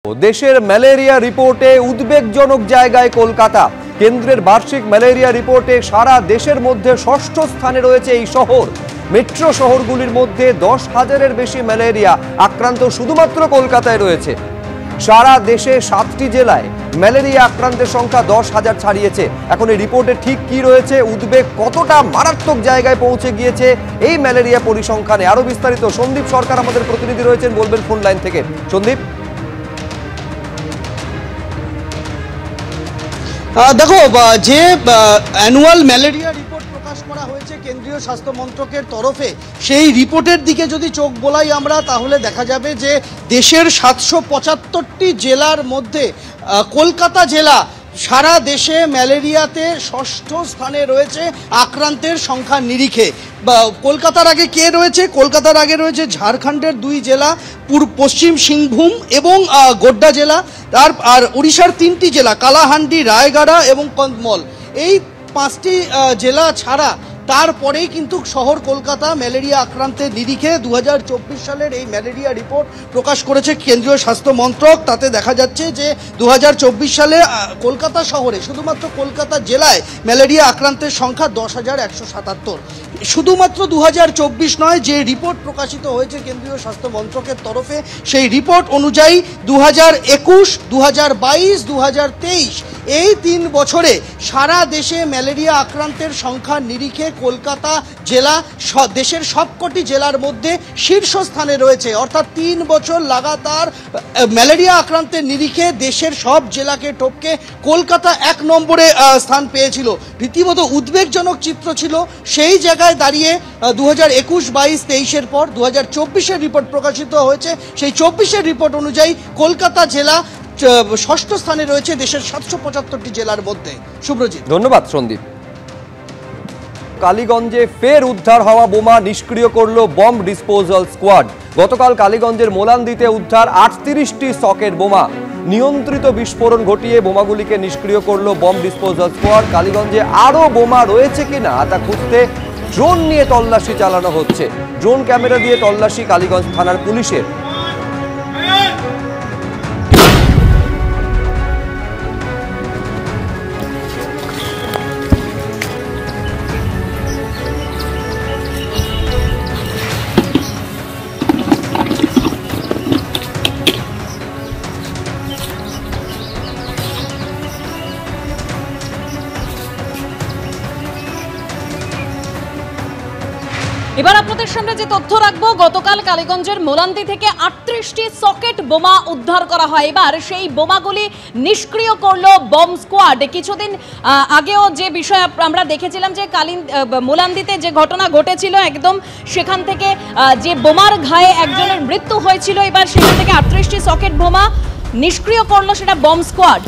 देशेर ম্যালেরিয়া रिपोर्टे उद्वेगजनक जायगाय कलकाता। केंद्रेर बार्षिक ম্যালেরিয়া रिपोर्टे सारा देशेर मध्य षष्ठ स्थाने रयेछे एई शहर। मेट्रो शहरगुलिर मध्य 10,000-एर बेशी ম্যালেরিয়া आक्रांत शुधुमात्र कलकाताय रयेछे। सारा देशे 7टी जेलाय ম্যালেরিয়া आक्रांतेर संख्या 10,000 छाड़िয়েছে। এখন এই রিপোর্টে ঠিক কি রয়েছে, উদ্বেগ কতটা মারাত্মক জায়গায় পৌঁছে গিয়েছে এই ম্যালেরিয়া পরিসংখ্যানে, আরো বিস্তারিত সন্দীপ সরকার আমাদের প্রতিনিধি রয়েছেন, বলবেন ফোন লাইন থেকে। সন্দীপ, দেখো যে অ্যানুয়াল ম্যালেরিয়া রিপোর্ট প্রকাশ করা হয়েছে কেন্দ্রীয় স্বাস্থ্য মন্ত্রকের তরফে, সেই রিপোর্টের দিকে যদি চোখ বোলাই আমরা, তাহলে দেখা যাবে যে দেশের 775টি জেলার মধ্যে কলকাতা জেলা সারা দেশে ম্যালেরিয়াতে ষষ্ঠ স্থানে রয়েছে আক্রান্তের সংখ্যার নিরিখে। কলকাতার আগে কে রয়েছে? কলকাতার আগে রয়েছে ঝাড়খণ্ডের 2 জেলা, পশ্চিম সিংভূম এবং গোড্ডা জেলা, আর উড়িষ্যার 3টি জেলা কালাহান্ডি, রায়গড়া এবং কন্ধমল। এই 5টি জেলা ছাড়া তারপরেই কিন্তু শহর কলকাতা ম্যালেরিয়া আক্রান্তের নিরিখে 2024 সালের এই ম্যালেরিয়া রিপোর্ট প্রকাশ করেছে কেন্দ্রীয় স্বাস্থ্য মন্ত্রক। তাতে দেখা যাচ্ছে যে 2024 সালে কলকাতা শহরে, শুধুমাত্র কলকাতা জেলায় ম্যালেরিয়া আক্রান্তের সংখ্যা 10,177। শুধুমাত্র 2024 নয়, যে রিপোর্ট প্রকাশিত হয়েছে কেন্দ্রীয় স্বাস্থ্য মন্ত্রকের তরফে, সেই রিপোর্ট অনুযায়ী 2021, 2022, 2023 এই 3 বছরে সারা দেশে ম্যালেরিয়া আক্রান্তের সংখ্যার নিরিখে কলকাতা জেলা দেশের সবকটি জেলার মধ্যে শীর্ষস্থানে রয়েছে। অর্থাৎ 3 বছর লাগাতার ম্যালেরিয়া আক্রান্তের নিরিখে দেশের সব জেলাকে টপকে কলকাতা 1 নম্বরে স্থান পেয়েছিল। রীতিমতো উদ্বেগজনক চিত্র ছিল। সেই জায়গায় দাঁড়িয়ে 2021, 22, 23-এর পর 2024-এর রিপোর্ট প্রকাশিত হয়েছে। সেই 24-এর রিপোর্ট অনুযায়ী কলকাতা জেলা ষষ্ঠ স্থানে রয়েছে দেশের 775টি জেলার মধ্যে। শুভ্রজিৎ, ধন্যবাদ সন্দীপ। কালীগঞ্জে ফের উদ্ধার হওয়া বোমা নিষ্ক্রিয় করল বম্ব ডিসপোজাল স্কোয়াড। গতকাল কালীগঞ্জের মোলান্দিতে উদ্ধার 38টি সকেট বোমা। নিয়ন্ত্রিত বিস্ফোরণ ঘটিয়ে বোমাগুলিকে নিষ্ক্রিয় করল বম্ব ডিসপোজাল স্কোয়াড। কালীগঞ্জে আরও বোমা রয়েছে কিনা তা খুঁজতে ড্রোন নিয়ে তল্লাশি চালানো হচ্ছে। ড্রোন ক্যামেরা দিয়ে তল্লাশি কালীগঞ্জ থানার পুলিশের। এবার আপনাদের সামনে যে তথ্য রাখবো, গতকাল কালীগঞ্জের মোলান্দি থেকে 38টি সকেট বোমা উদ্ধার করা হয়। এবার সেই বোমাগুলি নিষ্ক্রিয় করলো বম্ব স্কোয়াড। কিছুদিন আগেও যে বিষয় আমরা দেখেছিলাম যে মোলান্দিতে যে ঘটনা ঘটেছিল, একদম সেখান থেকে যে বোমার ঘায়ে একজনের মৃত্যু হয়েছিল, এবার সেখান থেকে 38টি সকেট বোমা নিষ্ক্রিয় করলো সেটা বম্ব স্কোয়াড।